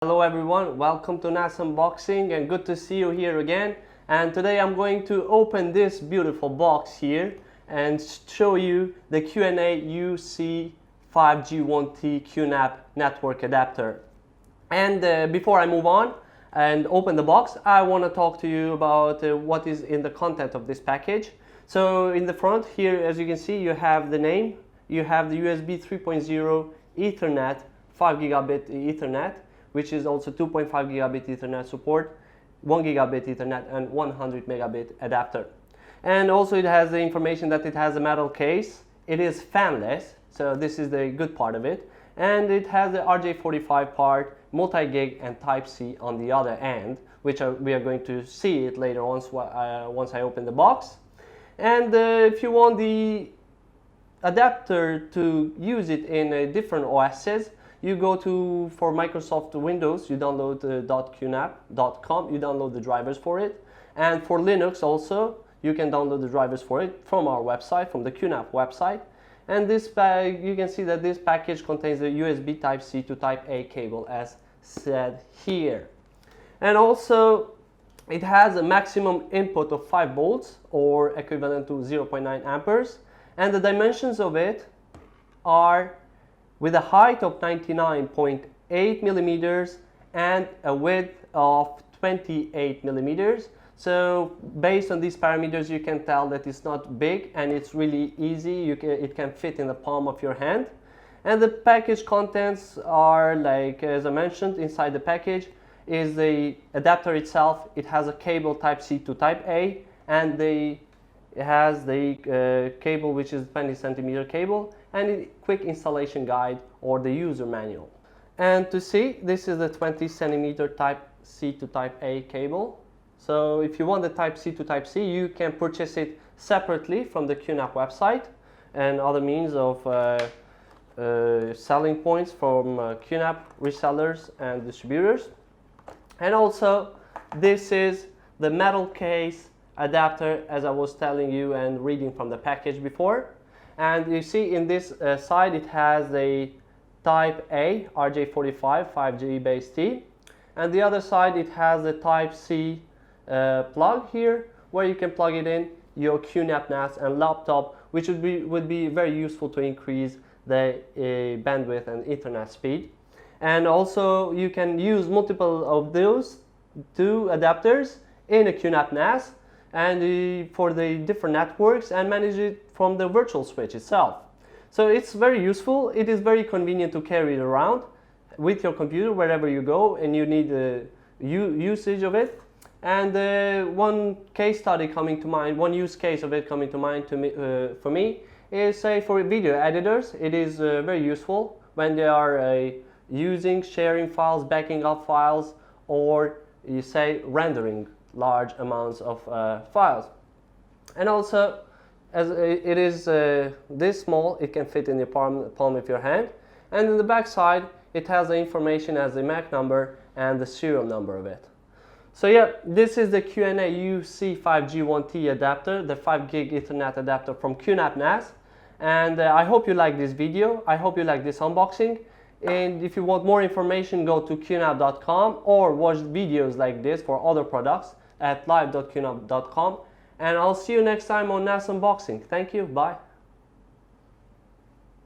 Hello everyone, welcome to NAS Unboxing and good to see you here again. And today I'm going to open this beautiful box here and show you the QNA-UC5G1T QNAP network adapter. And before I move on and open the box, I want to talk to you about what is in the content of this package. So in the front here, as you can see, you have the name, you have the USB 3.0 Ethernet, 5 gigabit Ethernet, which is also 2.5 gigabit Ethernet support, 1 gigabit Ethernet, and 100 megabit adapter. And also it has the information that it has a metal case. It is fanless, so this is the good part of it. And it has the RJ45 part, multi-gig, and Type-C on the other end, which we are going to see it later on once I open the box. And if you want the adapter to use it in different OSs, you go for Microsoft Windows, you download .qnap.com, you download the drivers for it. And for Linux also, you can download the drivers for it from our website, from the QNAP website. And this you can see that this package contains a USB Type-C to Type-A cable as said here. And also, it has a maximum input of 5 volts or equivalent to 0.9 amperes. And the dimensions of it are with a height of 99.8 millimeters and a width of 28 millimeters. So based on these parameters, you can tell that it's not big and it's really easy. It can fit in the palm of your hand. And the package contents are, like as I mentioned, inside the package is the adapter itself. It has a cable Type-C to Type-A, and it has the cable, which is 20 centimeter cable, and a quick installation guide or the user manual. And to see, this is the 20 centimeter Type-C to Type-A cable. So if you want the Type-C to Type-C, you can purchase it separately from the QNAP website and other means of selling points from QNAP resellers and distributors. And also, this is the metal case adapter, as I was telling you and reading from the package before. And you see in this side it has a Type-A RJ45 5G base T, and the other side it has a Type-C plug here where you can plug it in your QNAP NAS and laptop, which would be very useful to increase the bandwidth and Ethernet speed. And also you can use multiple of those two adapters in a QNAP NAS and for the different networks and manage it from the virtual switch itself. So it's very useful. It is very convenient to carry it around with your computer wherever you go and you need the usage of it. And one case study coming to mind, one use case of it coming to mind for me is, say, for video editors. It is very useful when they are sharing files, backing up files, or you say rendering large amounts of files. And also, as it is this small, it can fit in the palm of your hand. And in the back side, it has the information as the MAC number and the serial number of it. So yeah, this is the QNA-UC5G1T adapter, the 5 gig Ethernet adapter from QNAP NAS. And I hope you like this video. I hope you like this unboxing. And if you want more information, go to qnap.com or watch videos like this for other products at live.qnap.com. And I'll see you next time on NAS Unboxing. Thank you. Bye.